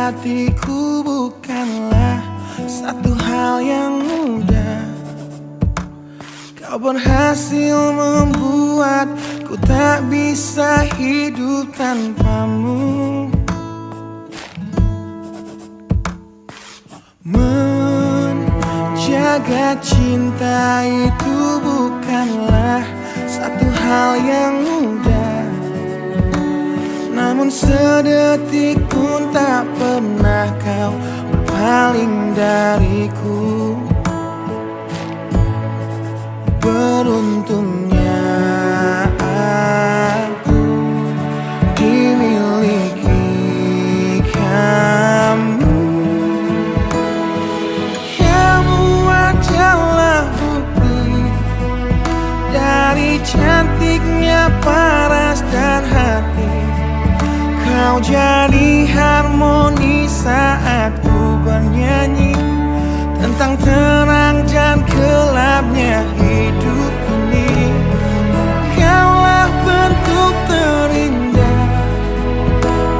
hatiku bukanlah satu hal yang mudah. Kau berhasil membuatku tak bisa hidup tanpamu. Menjaga cinta itu bukanlah satu hal yang mudah. Namun sedetik pun tak pernah kau berpaling dariku. Beruntungnya aku dimiliki kamu. Kamu adalah bukti dari cantiknya paras dan hati. Kau jadi harmoni saat ku bernyanyi tentang terang dan gelapnya hidup ini. Kaulah bentuk terindah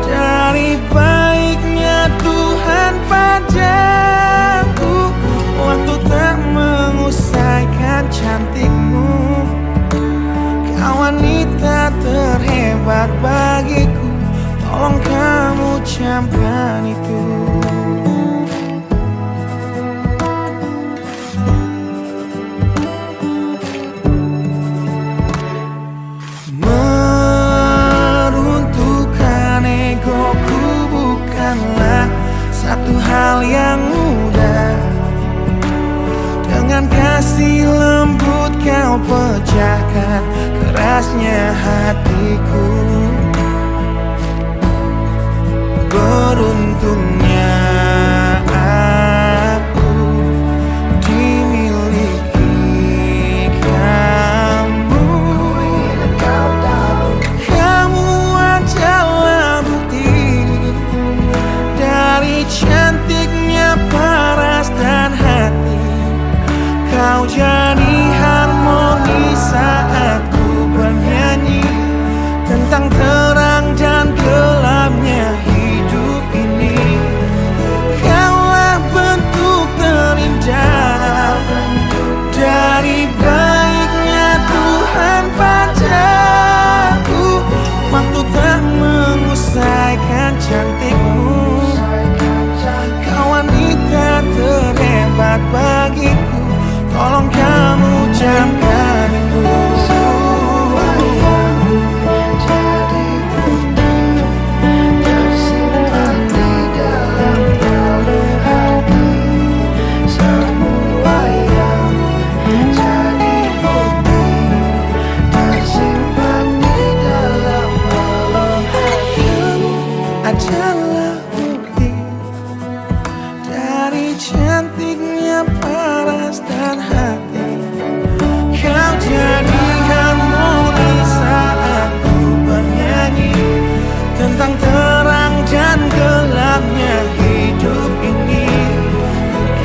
dari baiknya Tuhan padaku. Waktu tak mengusaikan cantikmu. Kau wanita terhebat bagiku. Tolong kamu camkan itu. Meruntuhkan egoku bukanlah satu hal yang mudah. Dengan kasih lembut kau pecahkan kerasnya hatiku. Beruntungnya aku dimiliki kamu. Kamu adalah bukti dari cantiknya paras dan hati. Kau jadi harmoni saat ku bernyanyi tentang terang dan gelapnya hidup ini. Kaulah bentuk terindah dari baiknya Tuhan padaku. Waktu tak mengusaikan cantikmu. Kau wanita terhebat bagiku. Tolong kamu camkan itu. Adalah bukti dari cantiknya paras dan hati. Kau jadi harmoni saat ku bernyanyi tentang terang dan gelapnya hidup ini.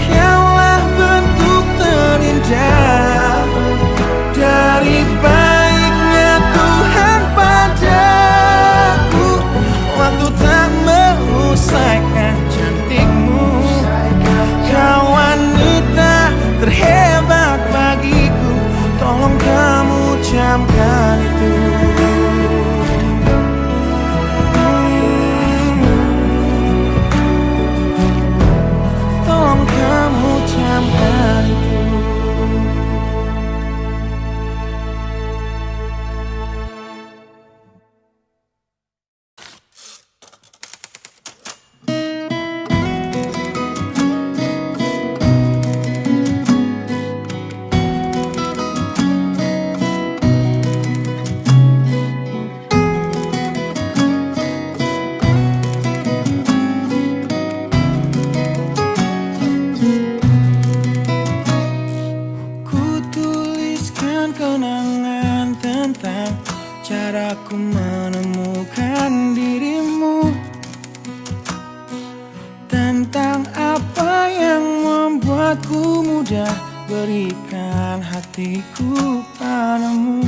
Kaulah bentuk terindah dari baiknya Tuhan padaku. Waktu tak mengusaikan cantikmu. Kau wanita terhebat bagiku. Tolong kamu camkan itu. Tolong kamu camkan itu. Kenangan tentang caraku menemukan dirimu, tentang apa yang membuatku mudah berikan hatiku padamu.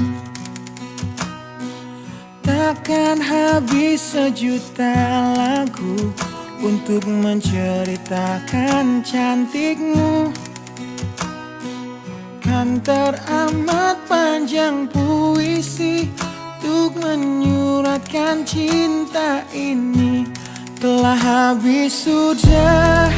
Takkan habis sejuta lagu untuk menceritakan cantikmu. Kan teramat panjang puisi untuk menyuratkan cinta ini. Telah habis sudah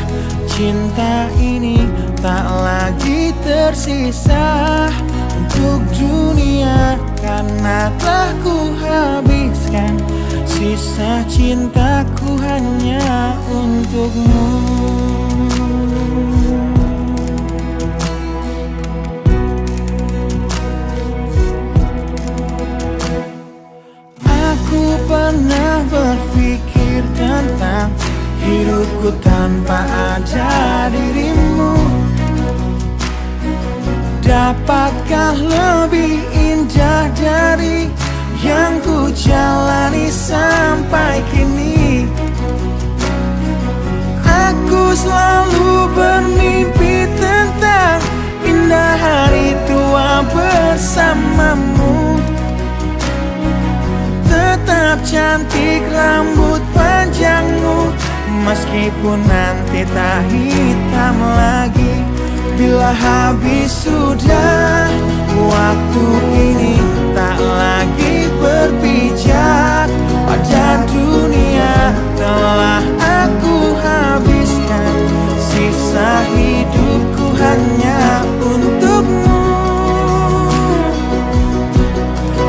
cinta ini, tak lagi tersisa untuk dunia, karena telah ku habiskan sisa cintaku hanya untukmu. Aku pernah berpikir tentang hidupku tanpa ada dirimu. Dapatkah lebih indah dari yang ku jalani sampai kini? Aku selalu bermimpi tentang indah hari tua bersamamu. Tetap cantik rambut panjangmu, meskipun nanti tak hitam lagi. Bila habis sudah waktu ini, tak lagi berpijak pada dunia. Telah aku habiskan sisa hidupku hanya untukmu.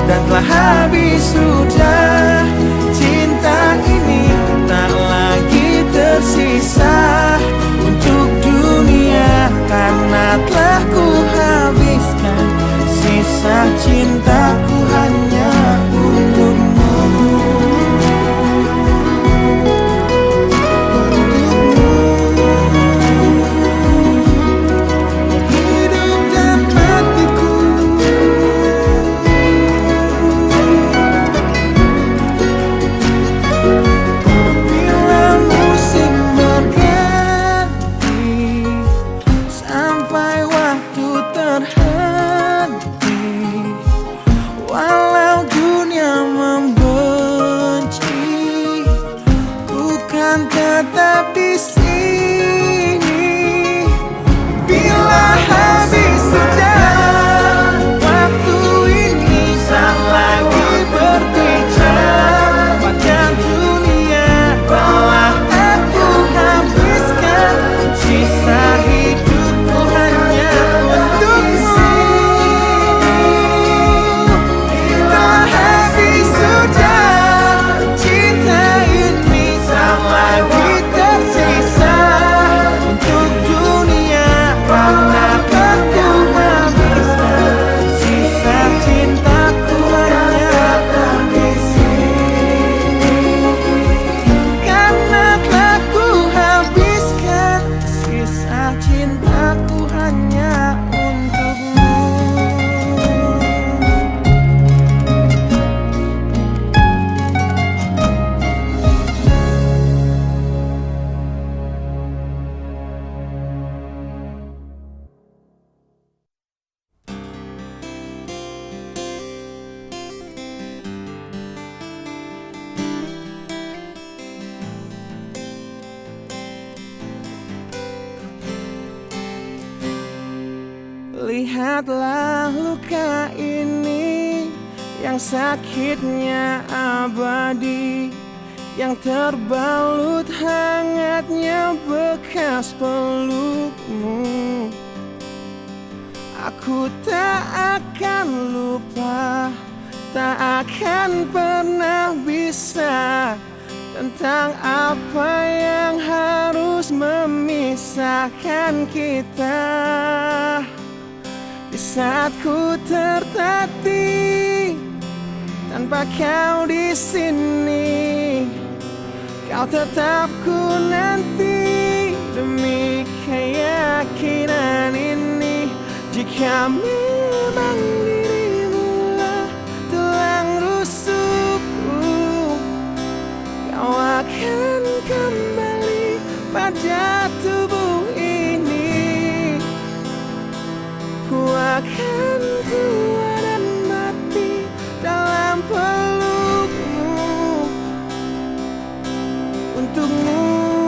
Dan telah habis sudah cinta ini, tak lagi tersisa untuk dunia, karena telah ku habiskan sisa cintaku hanya untukmu. Hidup dan matiku, bila musim berganti, sampai waktu terhenti, walau dunia membenci, bukan tetap di sini. Bila habis sudah waktu ini, tak lagi berpijak pada dunia. Telah aku habiskan sisa hidupku hanya untukmu. Telah habis sudah cinta ini, tak lagi tersisa untuk dunia, karena aku habiskan sisa cintaku hanya di sini. Karena telah ku habiskan sisa cintaku hanya untukmu. Lihatlah luka ini yang sakitnya abadi, yang terbalut hangatnya bekas pelukmu. Aku tak akan lupa, tak akan pernah bisa, tentang apa yang harus memisahkan kita. Di saat ku tertatih tanpa kau di sini, kau tetap ku nanti demi keyakinan ini. Jika memang dirimu lah tulang rusukku, kau akan kembali pada tubuh ini. Ku akan tua dan mati dalam pelukmu untukmu.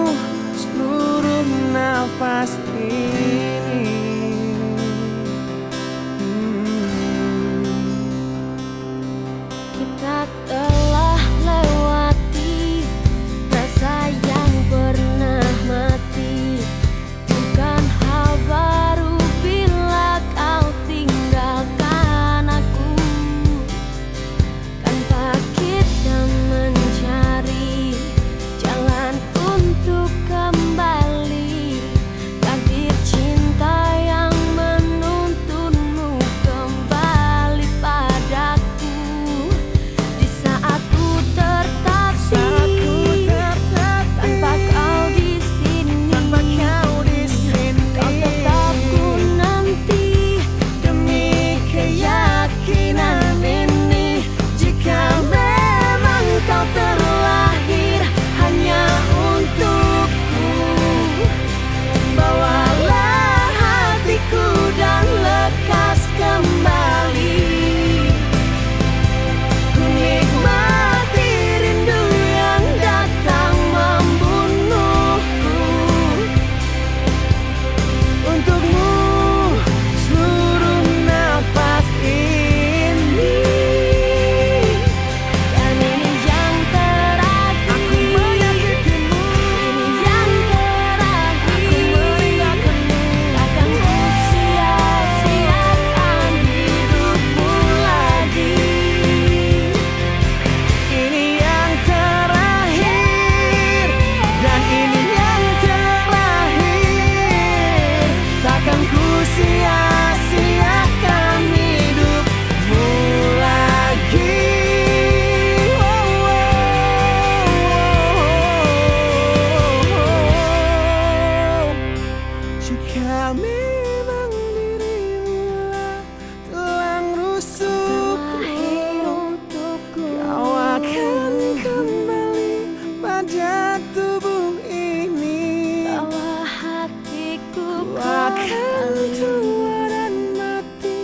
tubuh ini, bawa hatiku ku akan tua dan mati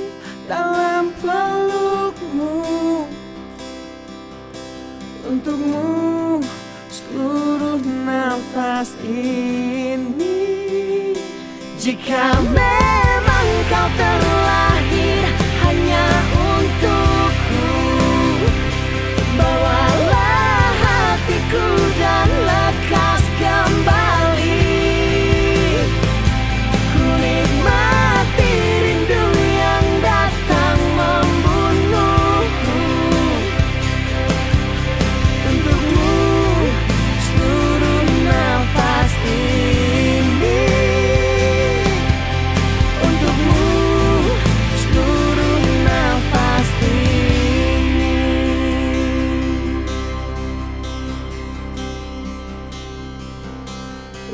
dalam pelukmu. Untukmu seluruh nafas ini. Jika memang kau terlahir hanya untukku, bawalah hatiku dan lekas kembali. Ku nikmati rindu yang datang membunuhku. Untukmu seluruh nafas ini. Untukmu seluruh nafas ini.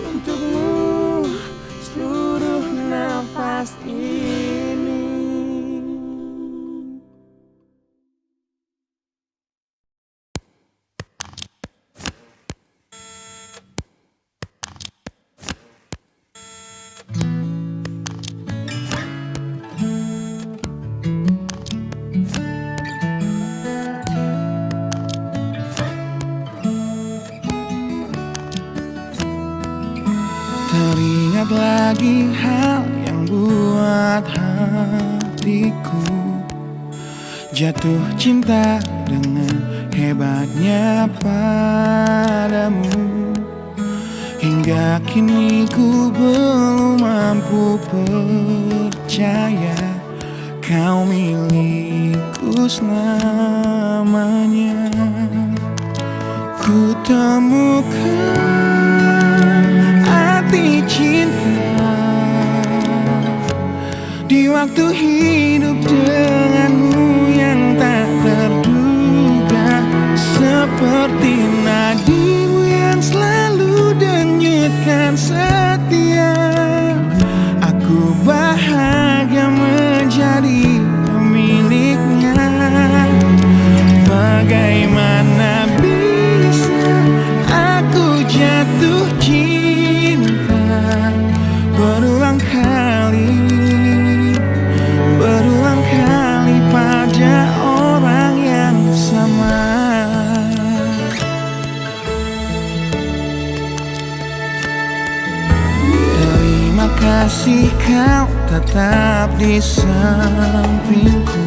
Untukmu seluruh nafas ini. Teringat lagi hal yang buat hatiku jatuh cinta dengan hebatnya padamu. Hingga kini ku belum mampu percaya kau milikku selamanya. Ku temukan arti cinta di waktu hidup denganmu yang tak terduga. Seperti nadimu yang selalu denyutkan setia, aku bahagia menjadi pemiliknya. Bagaimana bisa aku jatuh cinta berulang kali pada orang yang sama. Terima kasih kau tetap di sampingku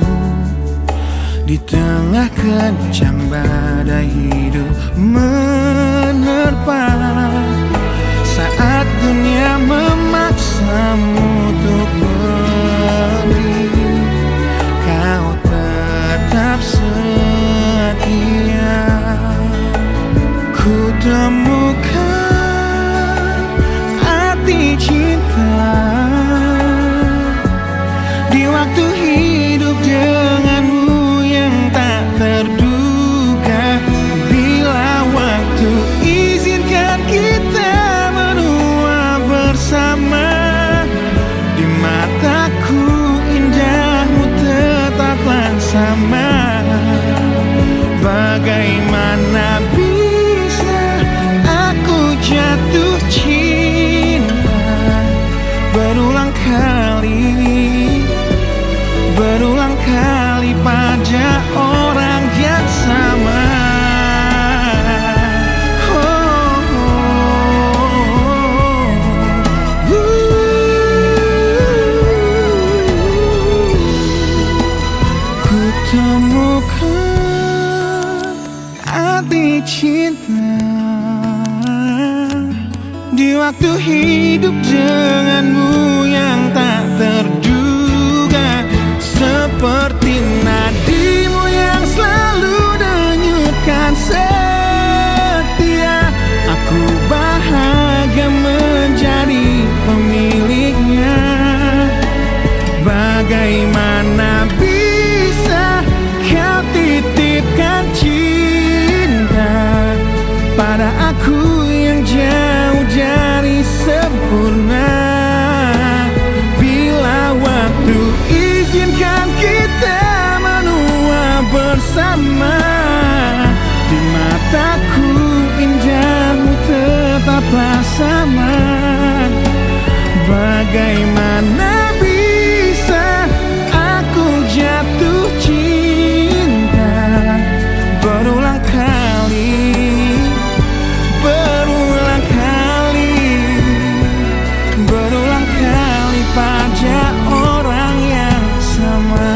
di tengah kencang badai hidup menerpa. Saat dunia memaksamu untuk pergi, kau tetap setia. Ku temukan arti cinta di waktu hidup denganmu yang tak terduga. Bila waktu izinkan kita menua bersama, di mataku indahmu tetaplah sama. Bagaimana bisa aku jatuh cinta berulang kali pada orang yang sama. Ku temukan arti cinta di waktu hidup denganmu yang tak terduga. Seperti nadimu yang selalu denyutkan setia, aku bahagia menjadi pemiliknya. Bagaimana bisa kau titipkan cinta pada aku yang jauh dari sempurna? Bila waktu izinkan kita menua bersama, di mataku indahmu tetaplah sama. Bagaimana bisa aku jatuh cinta berulang kali, berulang kali, berulang kali pada orang yang sama.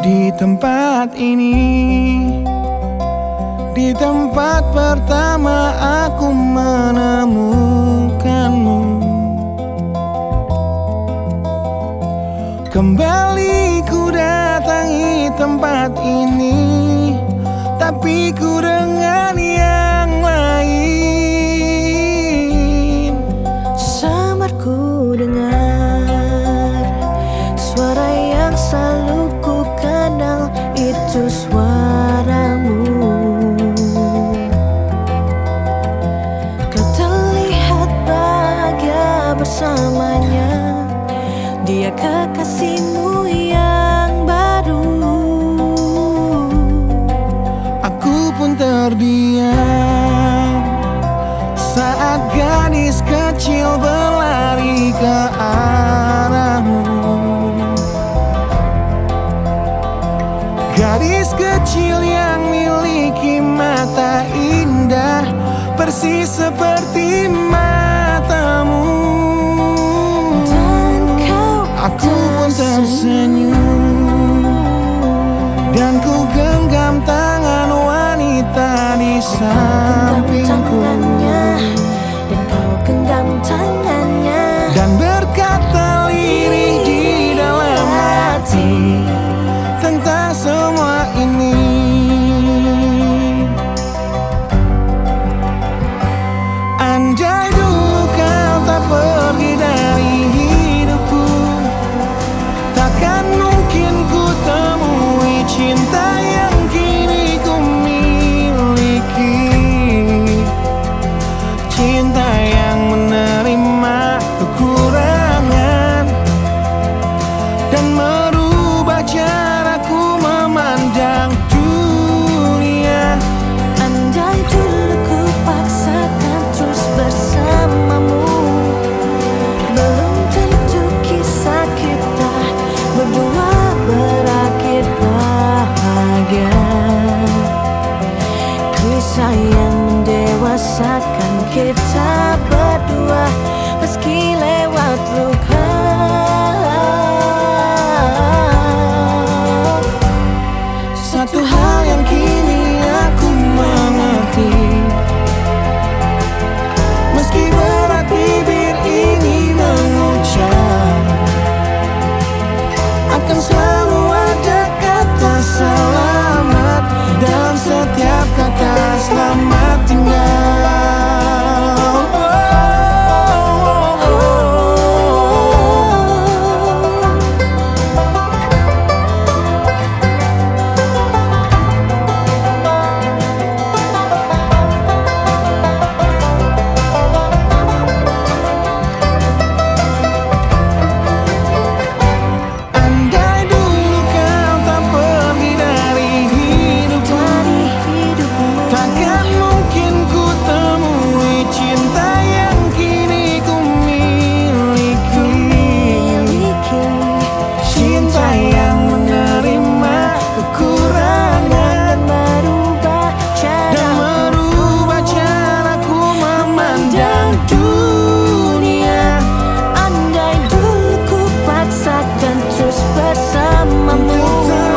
Di tempat ini, di tempat pertama aku menemukanmu. Kembali ku datangi tempat ini, tapi ku dengan yang lain. Samar ku dengar suara yang selalu ku kenal, itu suaramu. Kau terlihat bahagia bersamanya, dia kekasihmu yang baru. Aku pun terdiam saat gadis kecil berlari ke arahmu. Gadis kecil yang miliki mata indah, persis seperti matamu. Dan kau Aku pun tersenyum, dan ku genggam tangan wanita di sampingku. Dan kau genggam tangannya, Dan berkata lirih di dalam hati tentang semua ini. Andai dulu kau tak pergi dari hidupku, takkan mungkin ku temui cinta yang kini ku miliki. Cinta yang menerima kekurangan dan merubah caraku memandang dunia. andai dulu ku paksakan terus bersamamu, belum tentu kisah kita berdua berakhir bahagia. Kisah yang mendewasakan kita berdua, meski lewat luka. Satu hal yang kini aku mengerti, meski berat bibir ini mengucap, akan selalu ada kata selamat dalam setiap kata selamat tinggal. Andai dulu kau tak pergi dari hidupku, takkan mungkin ku temui cinta yang kini ku miliki. Cinta yang menerima kekurangan dan merubah caraku memandang dunia. Andai dulu ku paksakan terus bersamamu,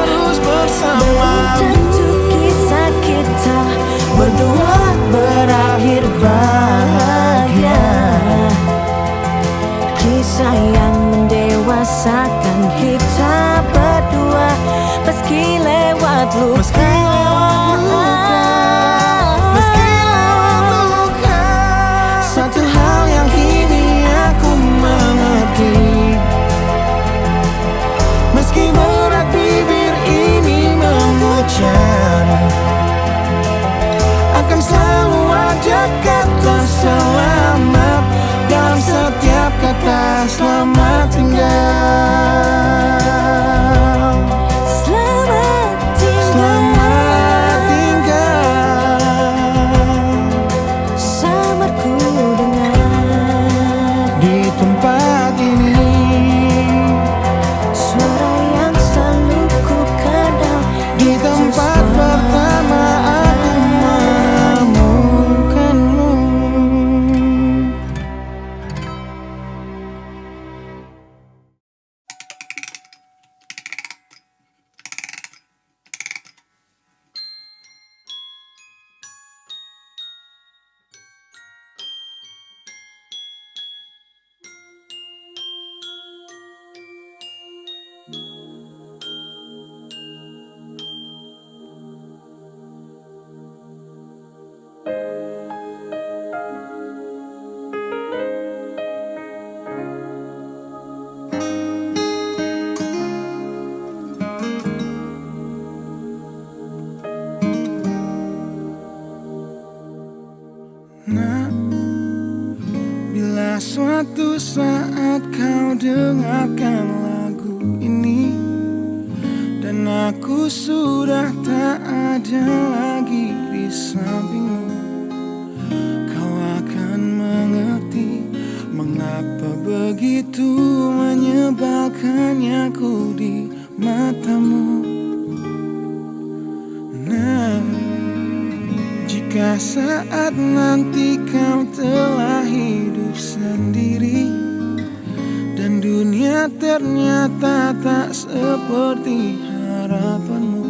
Terus bersama, belum tentu kisah kita berdua berakhir bahagia. Kisah yang mendewasakan kita berdua, meski lewat luka. meski lewat luka, meski lewat luka. Satu hal yang kini aku selamat tinggal. Selamat tinggal. Selamat tinggal. Sabarku dengar Di tempat ini suara yang selalu ku kenal. di tempat pertama aku menemukanmu. Nah, bila suatu saat kau dengarkan lagu ini dan aku sudah tak ada lagi di sampingmu, kau akan mengerti mengapa begitu menyebalkannya aku di matamu. Nah, jika saat nanti kau telah hidup sendiri dan dunia ternyata tak seperti harapanmu,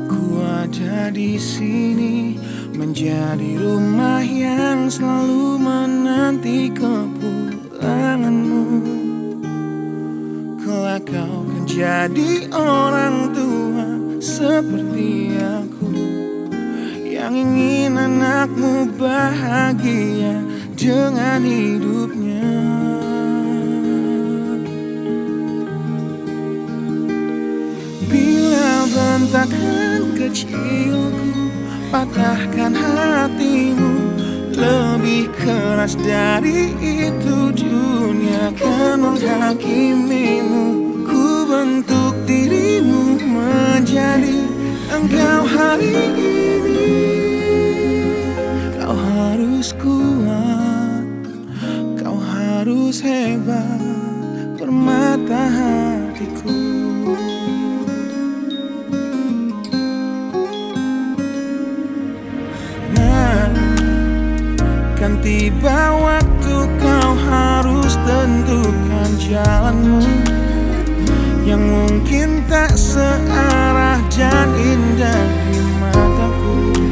ku ada di sini menjadi rumah yang selalu menanti kepulanganmu. Kelak kau kan jadi orang tua seperti aku, yang ingin anakmu bahagia dengan hidupnya. Bila bentakan kecilku patahkan hatimu, lebih keras dari itu dunia akan menghakimimu. Ku bentuk dirimu menjadi engkau hari ini. Kau harus kuat, kau harus hebat, permata hatiku. Nah, kan tiba waktu kau harus tentukan jalanmu yang mungkin tak searah dan indah di mataku.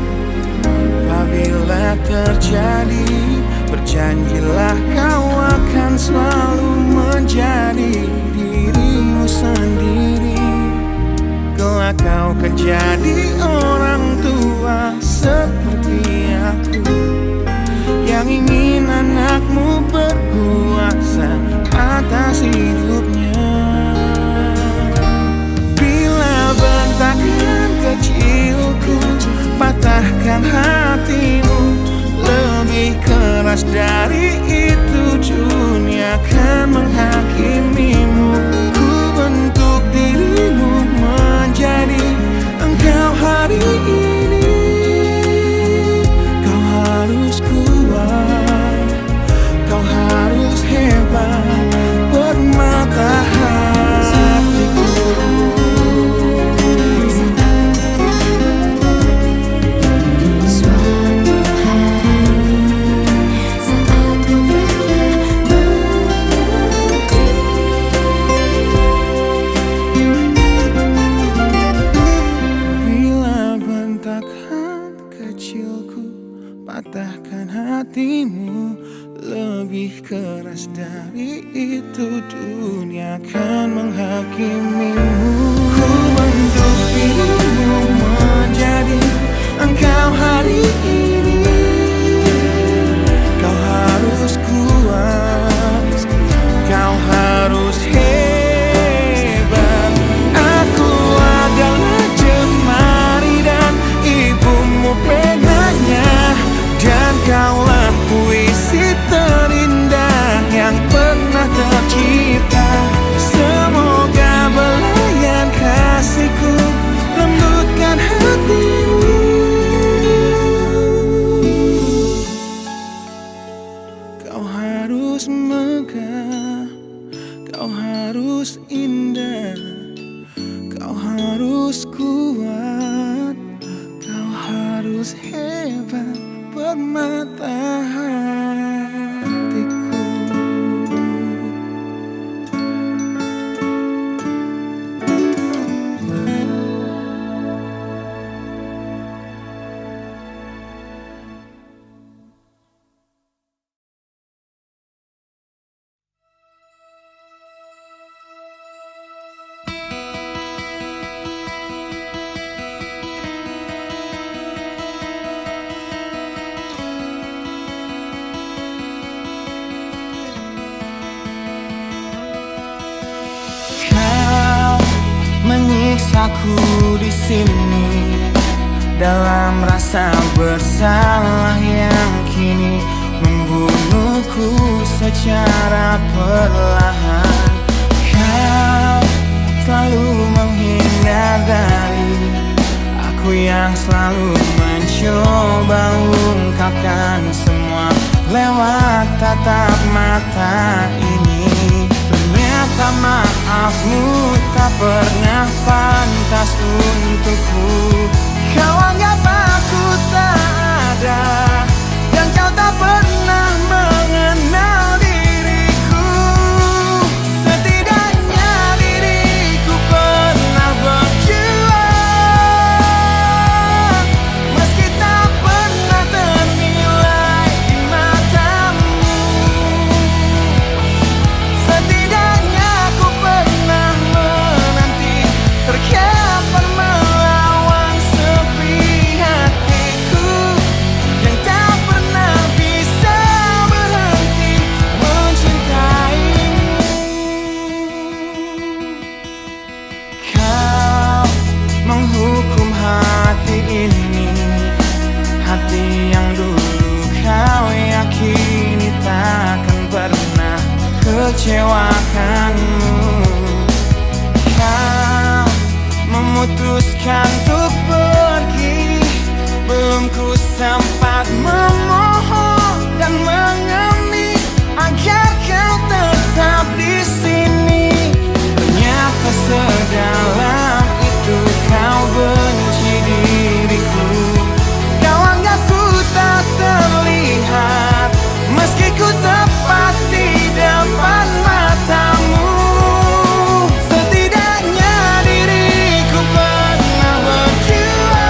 Apabila terjadi, berjanjilah kau akan selalu menjadi dirimu sendiri. Kelak kau kan jadi orang tua seperti aku, yang ingin anakmu berkuasa atas hidupnya. Bila bentakan kecilku patahkan hatimu, lebih keras dari itu dunia akan menghakimimu. Ku bentuk dirimu menjadi engkau hari ini. Kau harus kuat, kau harus hebat, permata hatiku. suatu hari saat ku telah mengerti. Bila bentakan kecilku patahkan hatimu, lebih keras dari itu dunia akan menghakimimu. Ku bentuk dirimu menjadi engkau hari ini. Kau harus kuat, kau harus hebat. Aku adalah jemari dan ibumu penanya, dan kaulah puisi terindah yang pernah harus megah, kau harus indah, kau harus kuat, kau harus hebat, permata hatiku. Menyiksaku di sini dalam rasa bersalah yang kini membunuhku secara perlahan. Kau selalu menghindar dari aku yang selalu mencoba ungkapkan semua lewat tatap mata ini. Ternyata maafmu tak pernah pantas untukku. Kau anggap aku tak ada, dan kau tak pernah mengenal diriku. Setidaknya diriku pernah berjuang, meski tak pernah ternilai di matamu. Setidaknya aku pernah menanti, terkapan melawan sepi hatiku yang tak pernah bisa berhenti mencintaimu. Kau menghukum hati ini, hati yang dulu kau yakini takkan pernah kecewakanmu. Kau memutuskan untuk pergi, belum ku sempat memohon dan mengemis agar kau tetap di sini. Ternyata sedalam itu kau benci diriku. Kau anggap ku tak terlihat, meski ku tepat di depan matamu. Setidaknya diriku pernah berjuang,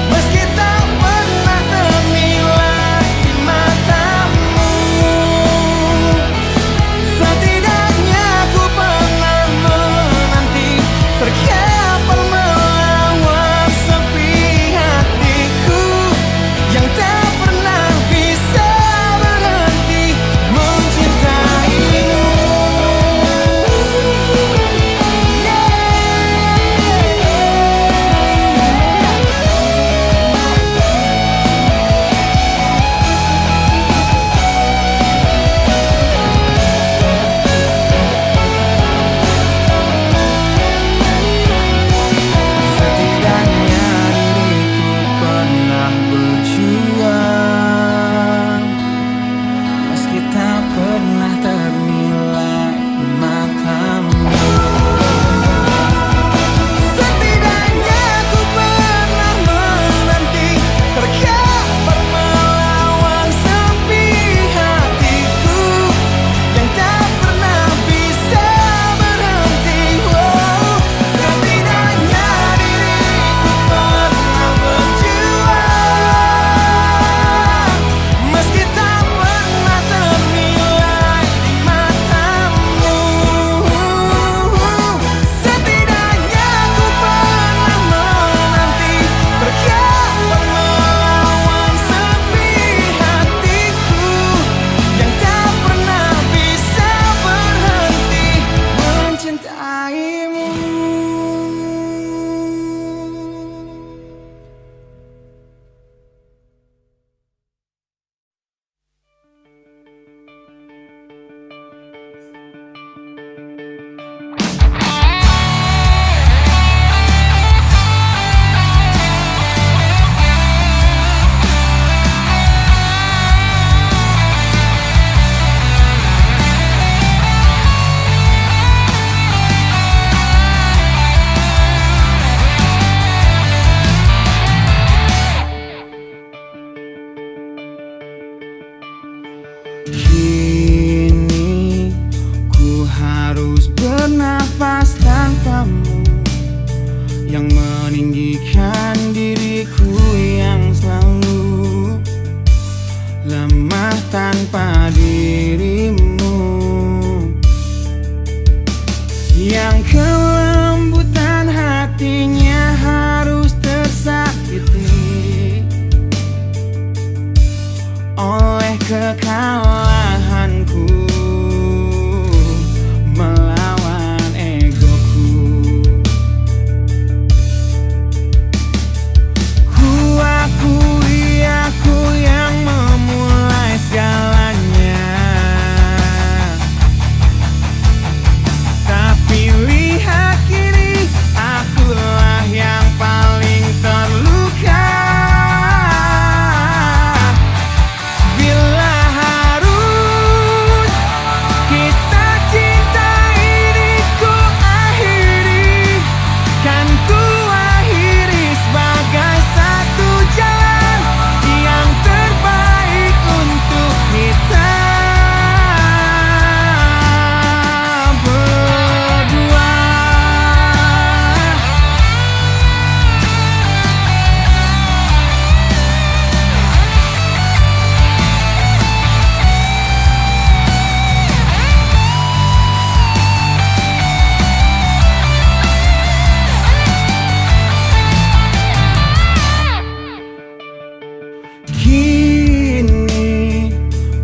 meski tak Kini ku harus bernafas tanpamu, yang meninggikan diriku yang selalu lemah tanpa dirimu, yang kelembutan hatinya harus tersakiti oleh kekalahanku melawan egoku. Ku akui aku yang memulai segalanya, tapi lihat kini akulah yang paling terluka. Bila harus kisah cinta ini ku akhiri, kan ku akhiri sebagai satu jalan yang terbaik untuk kita berdua. Kini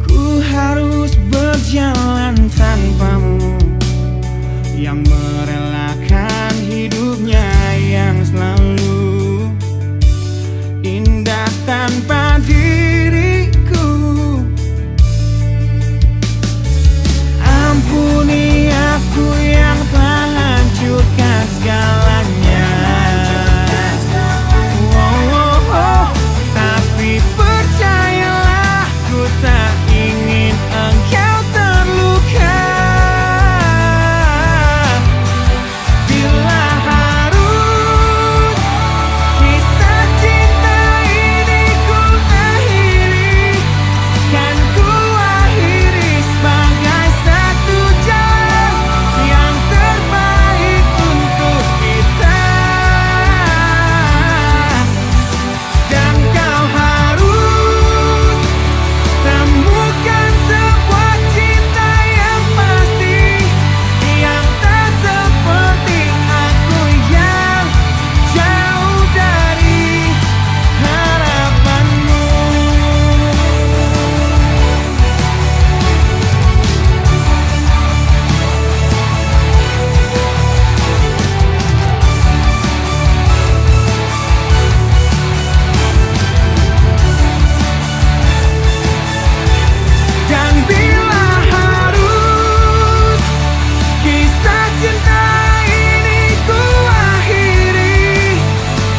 ku harus berjalan tanpamu, yang merelakan hidupnya yang selalu indah tanpa diriku. Ampuni aku yang telah hancurkan segalanya. Tapi percayalah, ku tak ingin engkau terluka. Bila harus kisah cinta ini ku akhiri, kan ku akhiri sebagai satu jalan yang terbaik untuk kita. Dan kau harus temukan sebuah cinta yang pasti, yang tak seperti aku yang jauh dari harapanmu. Dan bila harus kisah cinta ini ku akhiri,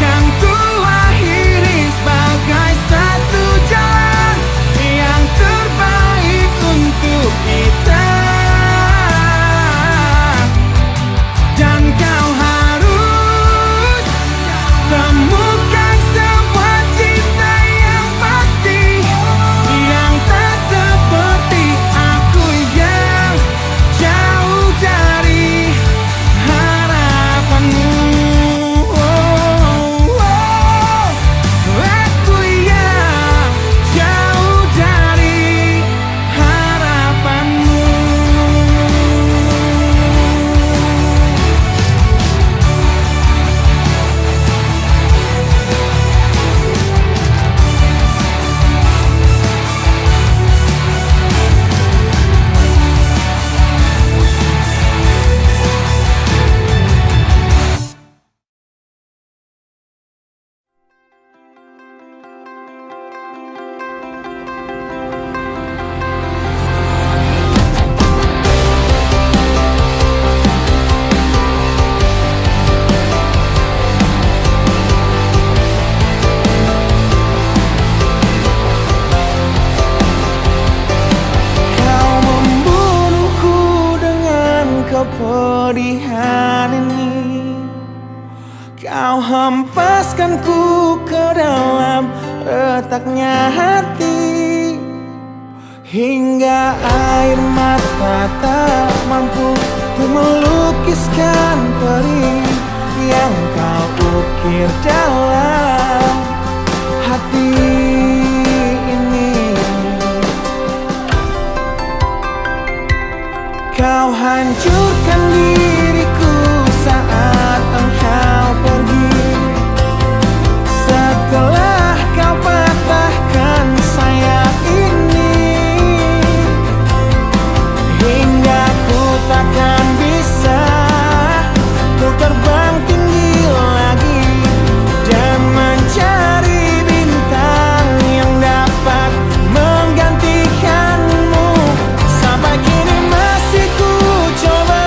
kan ku akhiri sebagai satu jalan yang terbaik untuk kita. Dan kau harus temukan sebuah cinta yang pasti, yang tak seperti aku yang jauh dari harapanmu. Aku yang jauh dari harapanmu. Kau membunuhku dengan kepedihan ini, kau hempaskanku ke dalam retaknya hati hingga air mata tak mampu untuk melukiskan perih yang kau ukir dalam hati ini. Kau hancurkan diriku saat engkau pergi. Setelah kau patahkan sayap ini, hingga ku takkan bisa untuk terbang tinggi lagi dan mencari bintang yang dapat menggantikanmu. Sampai kini masih ku coba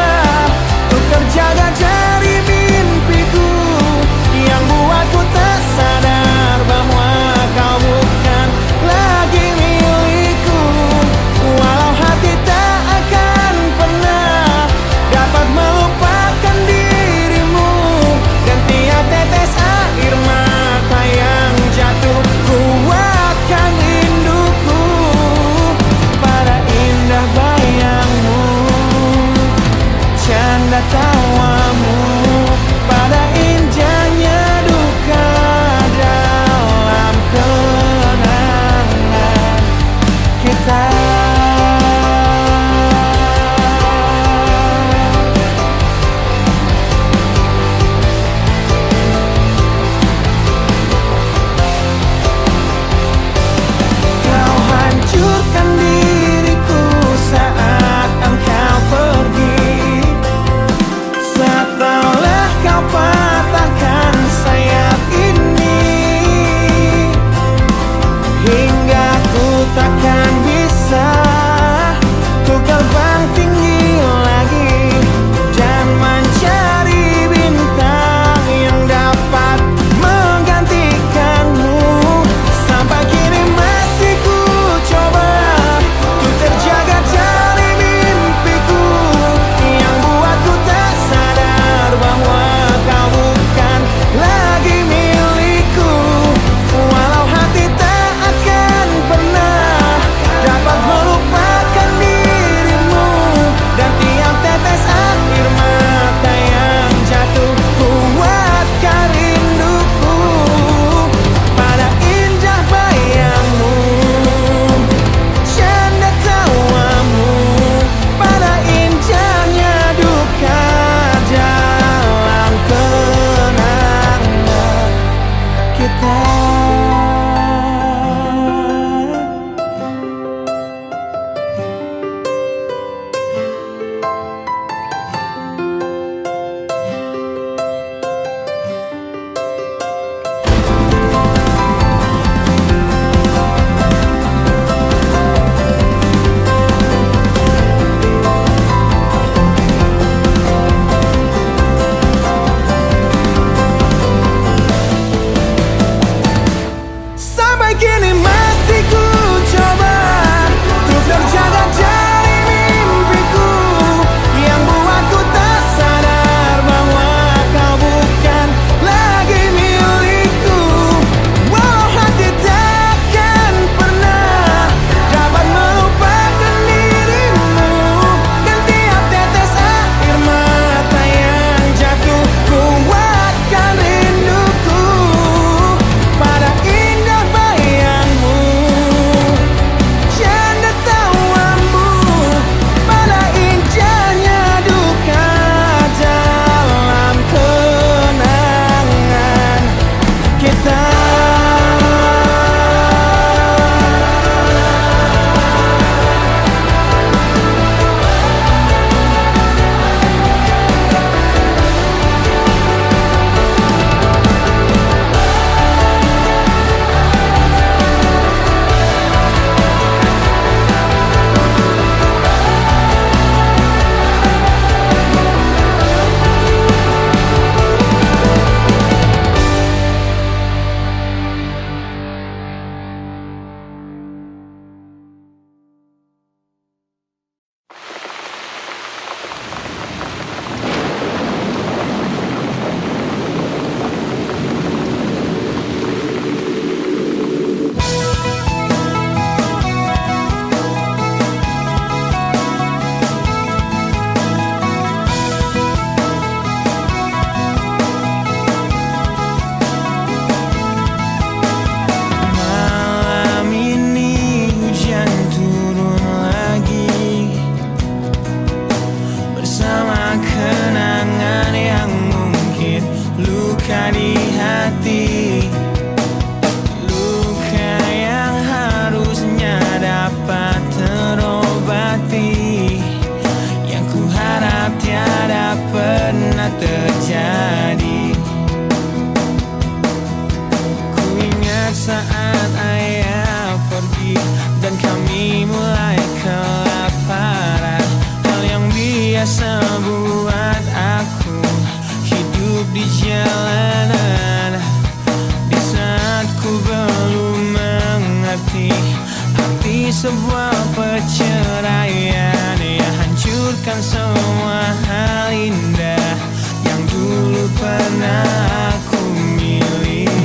sebuah perceraian yang hancurkan semua hal indah yang dulu pernah aku miliki.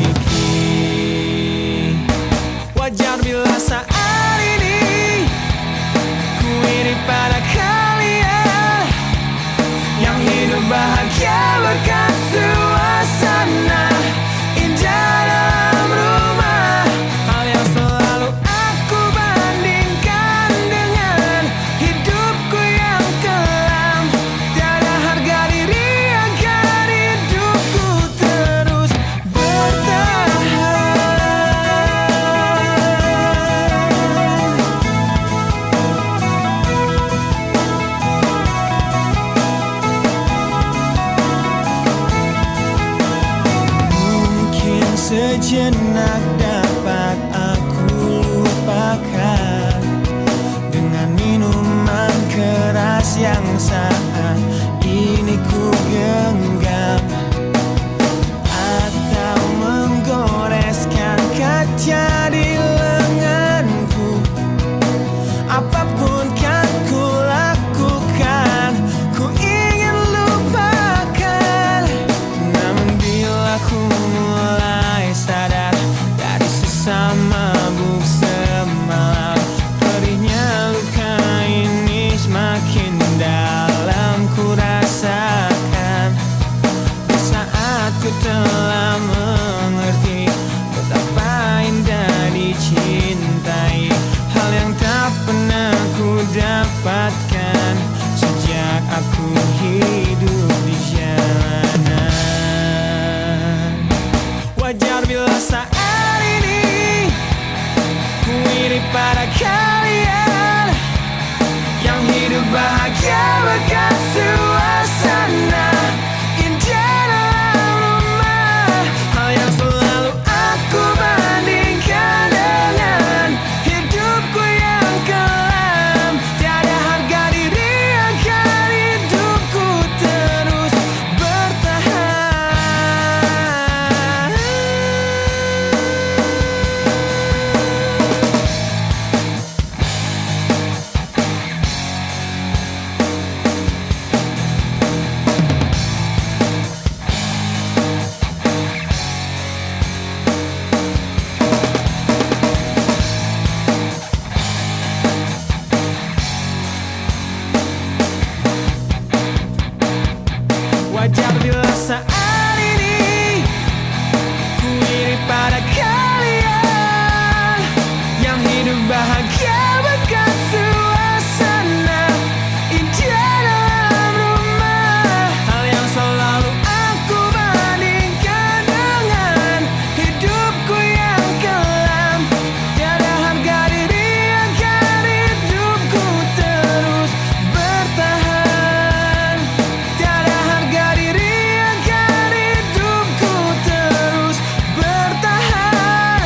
Wajar bila saat ini ku iri pada kalian yang hidup bahagia berkat suasana indah dalam rumah. Hal yang selalu aku bandingkan dengan hidupku yang kelam. Tiada harga diri agar hidupku terus bertahan. Mungkin sejenak dapat aku lupakan dengan minuman keras yang saat ini ku genggam, atau menggoreskan kaca di lenganku. Apapun kan ku lakukan, ku ingin lupakan. Namun bila ku mulai sadar dari sesama mabuk semalam, perihnya luka ini semakin dalam ku rasakan. Di saat ku telah mengerti betapa indah dicintai, hal yang tak pernah ku dapatkan sejak aku hidup di jalanan. Wajar bila saat ini ku iri pada kalian yang hidup bahagia berkat suasana indah dalam rumah. Hal yang selalu aku bandingkan dengan hidupku yang kelam. Tiada harga diri agar hidupku terus bertahan. Wajar bila saat ini ku iri pada kalian yang hidup bahagia berkat suasana indah dalam rumah. Hal yang selalu aku bandingkan dengan hidupku yang kelam. Tiada harga diri agar hidupku terus bertahan. Tiada harga diri agar hidupku terus bertahan.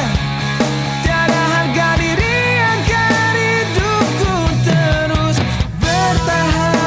Tiada harga diri agar hidupku terus bertahan.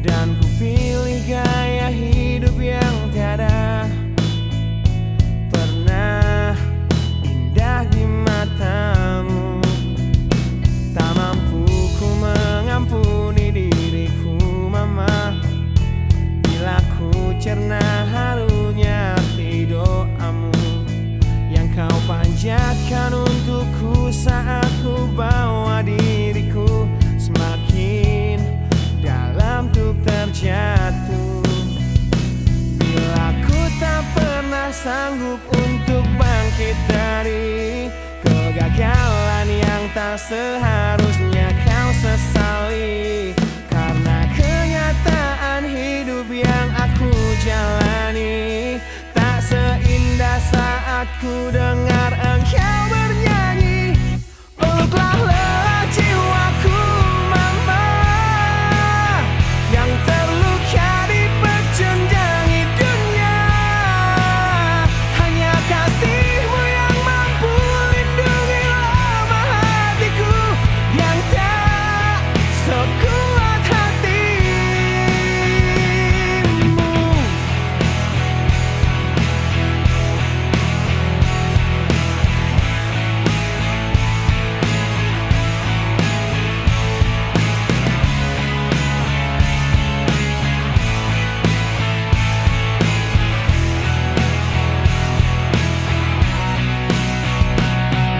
Dan ku pilih gaya hidup yang tiada sanggup untuk bangkit dari kegagalan yang tak seharusnya kau sesali. Karena kenyataan hidup yang aku jalani tak seindah saat ku dengar engkau bernyanyi. Peluklah lelah jiwaku mama, yang terluka dipecundangi dunia. Hanya kasihmu yang mampu lindungi lemah hatiku yang tak sekuat hatimu.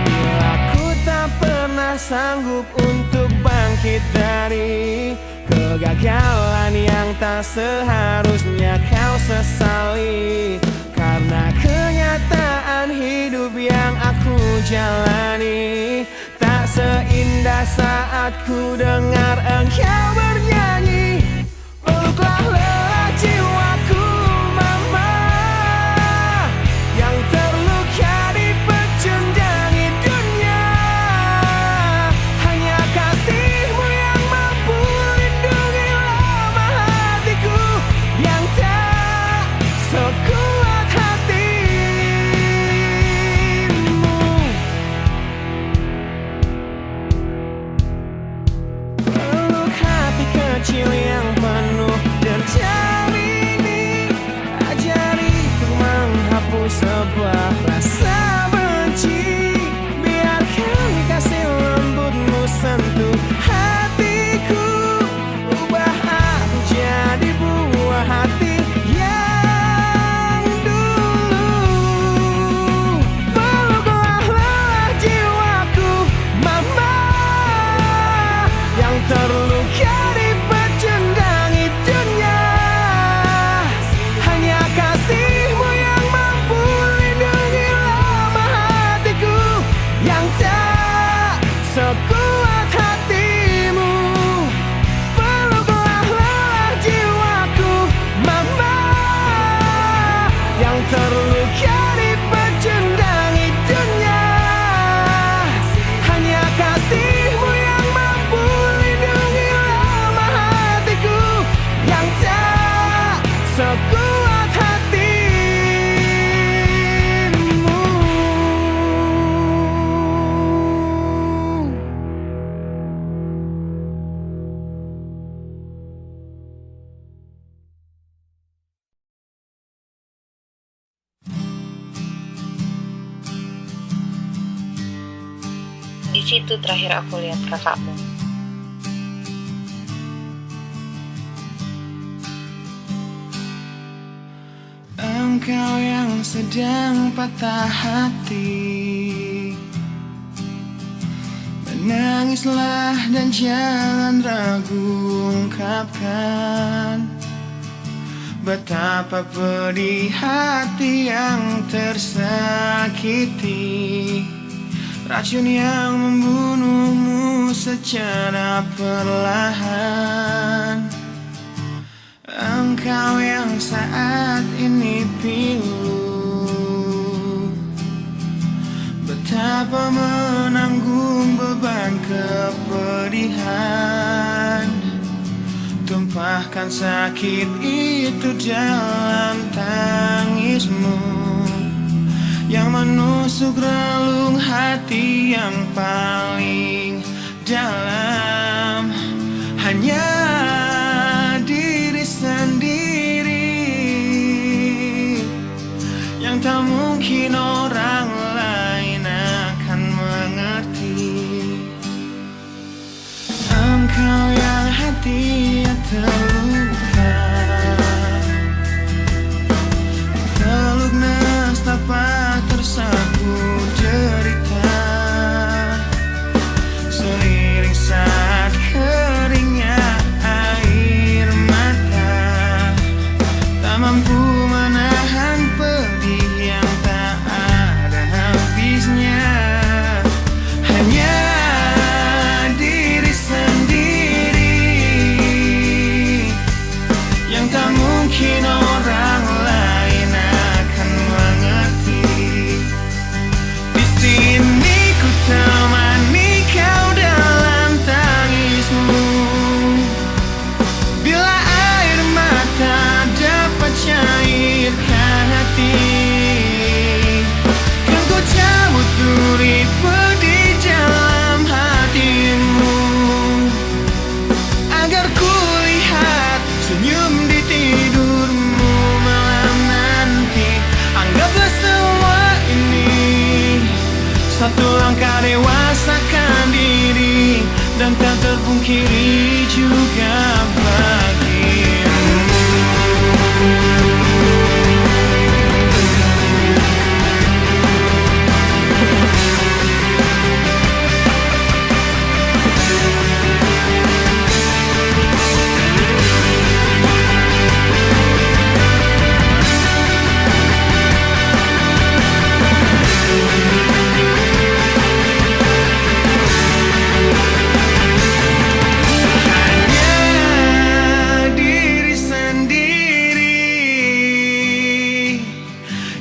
Bila ku tak pernah sanggup untuk bangkit dari kegagalan yang tak seharusnya kau sesali. Karena kenyataan hidup yang aku jalani tak seindah saat ku dengar engkau bernyanyi. Peluklah lelah jiwaku mama, yang terluka dipecundangi dunia. Hanya kasihmu yang mampu lindungi lemah hatiku yang tak sekuat hatimu. Peluk hati kecil yang penuh derjal ini, ajariku menghapus sebuah rasa benci. Biarkan kasih lembutmu sentuh hatiku, ubah aku jadi buah hati yang dulu. Peluklah lelah jiwaku mama, yang terluka dipecundangi dunia. Hanya kasihmu yang mampu lindungi lemah hatiku yang tak sekuat hatimu. Peluklah lelah jiwaku mama, yang terluka dipecundangi dunia. Hanya kasihmu yang mampu lindungi lemah hatiku yang tak sekuat hatimu. Di situ terakhir aku lihat kakakmu. Engkau yang sedang patah hati, menangislah dan jangan ragu ungkapkan betapa pedih hati yang tersakiti. Racun yang membunuhmu secara perlahan. Engkau yang saat ini pilu, betapa menanggung beban kepedihan. Tumpahkan sakit itu dalam tangismu yang menusuk relung hati yang paling dalam. Hanya diri sendiri yang tak mungkin orang lain akan mengerti. Engkau yang hatinya terluka, peluk nestapa tersapu derita, seiring saat keringnya air mata, tak mampu menahan pedih yang engkau dewasakan diri dan tak terpungkiri juga bagimu.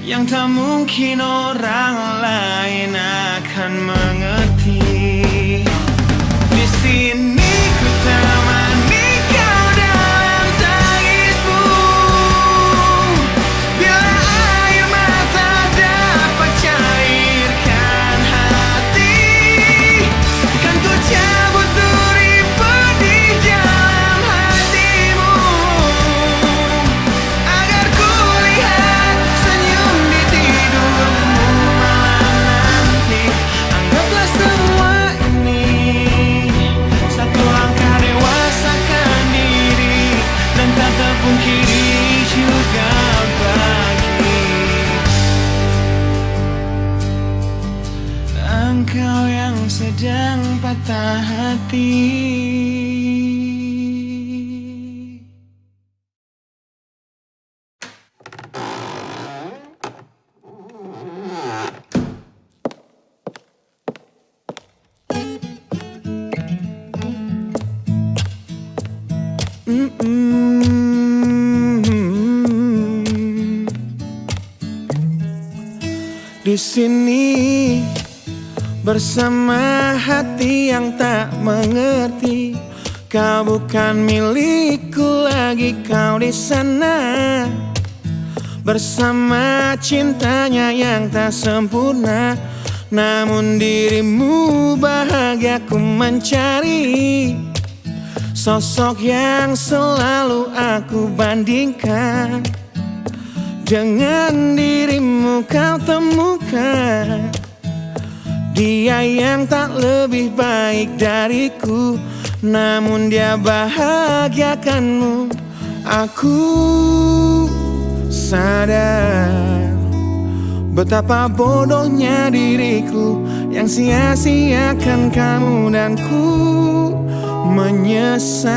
Yang tak mungkin orang lain akan mengerti. Di sini ku temani kau dalam tangismu. Bila air mata dapat cairkan hati, kan ku cabut duri pedih dalam hatimu, agar ku lihat senyum di tidurmu malam nanti. Anggaplah semua ini satu langkah dewasakan diri dan tak terpungkiri juga bagi engkau yang sedang patah hati. Di sini bersama hati yang tak mengerti. Kau bukan milikku lagi, kau di sana bersama cintanya yang tak sempurna. Namun dirimu bahagia ku mencari. Sosok yang selalu aku bandingkan dengan dirimu kau temukan. Dia yang tak lebih baik dariku, namun dia bahagiakanmu. Aku sadar betapa bodohnya diriku yang sia-siakan kamu, dan ku menyesal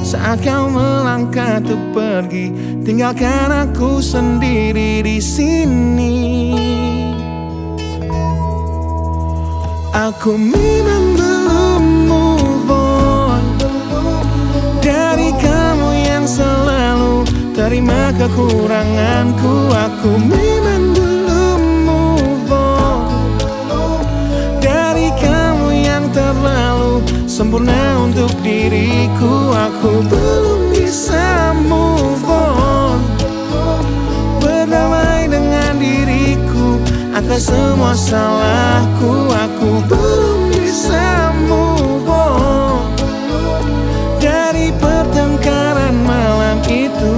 saat kau melangkah untuk pergi, tinggalkan aku sendiri di sini. Aku memang belum move on dari kamu yang selalu terima kekuranganku. Aku memang belum move on dari kamu yang terlalu sempurna untuk diriku. Aku belum bisa move on, berdamai dengan diriku atas semua salahku. Aku belum bisa move on dari pertengkaran malam itu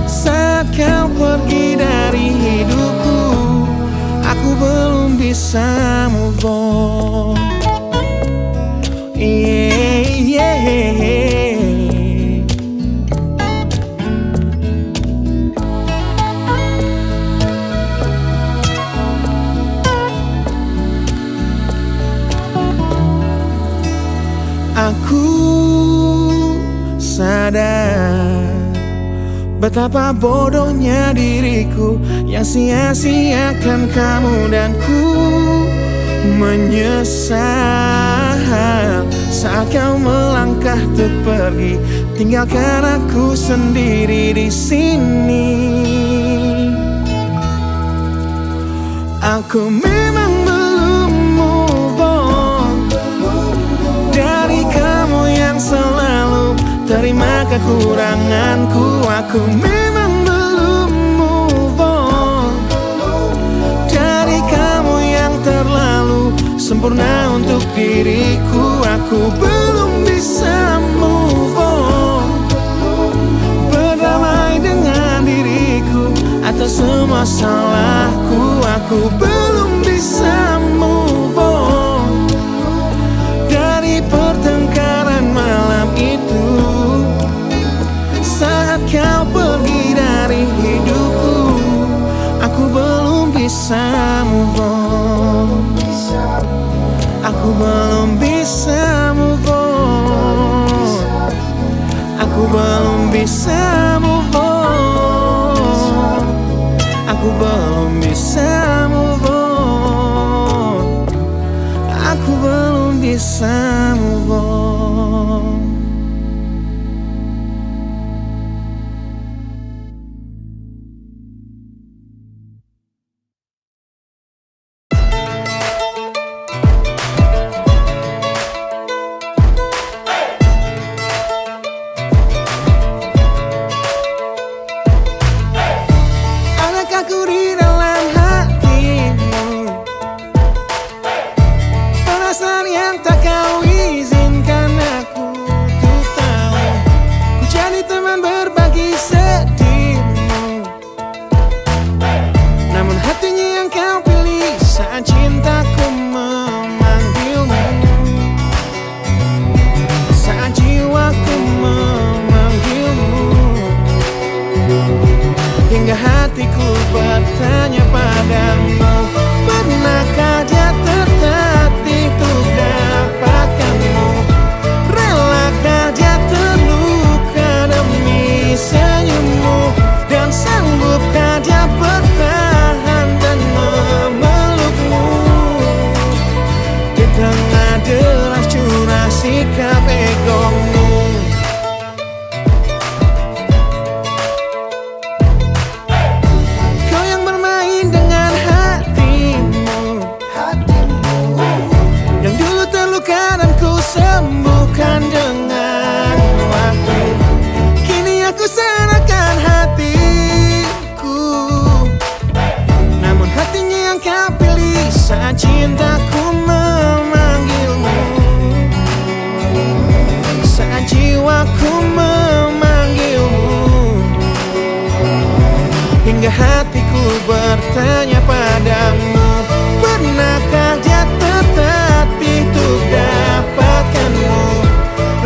saat kau pergi dari hidupku. Aku belum bisa move on. Aku sadar betapa bodohnya diriku yang sia-siakan kamu, dan ku menyesal saat kau melangkah untuk pergi, tinggalkan aku sendiri di sini. Aku memang belum move on dari kamu yang selalu terima kekuranganku. Aku memang belum move on dari kamu yang terlalu sempurna untuk diriku. Aku belum bisa move on, berdamai dengan diriku atas semua salahku, aku belum bisa move on dari pertengkaran malam itu. Saat kau pergi dari hidupku, aku belum bisa move on. Aku belum bisa move on. Aku belum bisa move on. Aku belum bisa move on. Aku belum bisa move on. Adakah ku di dalam hatimu, perasaan yang tak kau izinkan aku untuk tahu. Ku jadi teman berbagi sedihmu, namun hatinya yang kau pilih saat cintaku memanggilmu. Saat jiwaku memanggilmu, hingga hatiku bertanya padamu, pernahkah dia tertatih untuk dapatkanmu? Relakah dia terluka demi senyummu? Dan sanggupkah dia bertahan dan memelukmu di tengah deras curah sikap egomu? Kau yang bermain dengan hatimu, yang dulu terluka dan ku sembuhkan dengan waktu. Kini aku serahkan hatiku, namun hatinya yang kau pilih saat cintaku memanggilmu. Saat jiwaku memanggilmu, hingga hatiku bertanya padamu, pernahkah dia tertatih untuk dapatkanmu?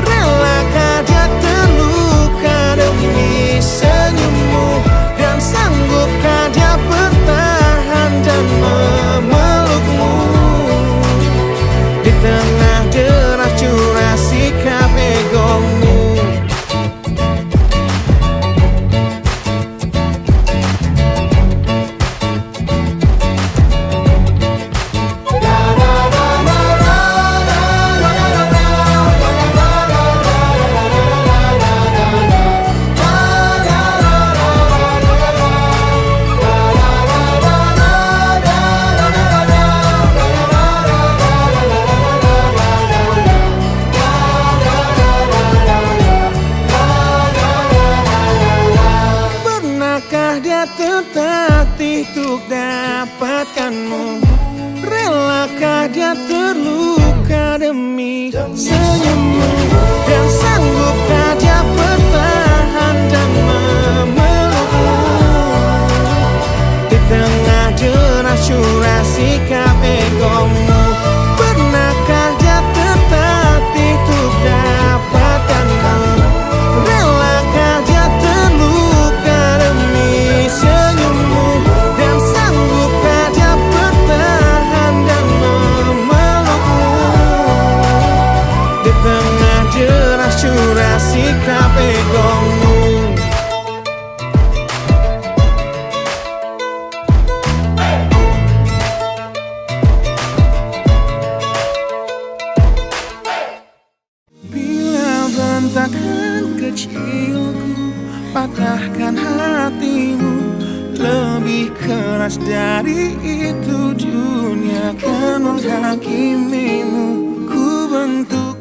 Relakah dia terluka demi senyummu? Dan sanggupkah dia bertahan dan memelukmu di tengah deras curah sikap egomu? Pernahkah dia tertatih untuk dapatkanmu? Relakah dia terluka demi senyummu? Dan sanggupkah dia bertahan dan memelukmu di tengah deras curah sikap egomu? Pernahkah dia tertatih untuk dapatkanmu? Relakah dia terluka demi senyummu? Dan sanggupkah dia bertahan dan memelukmu di tengah deras curah sikap egomu? Bila bentakan kecilku patahkan hatimu, lebih keras dari itu dunia akan menghakimimu. Ku bentuk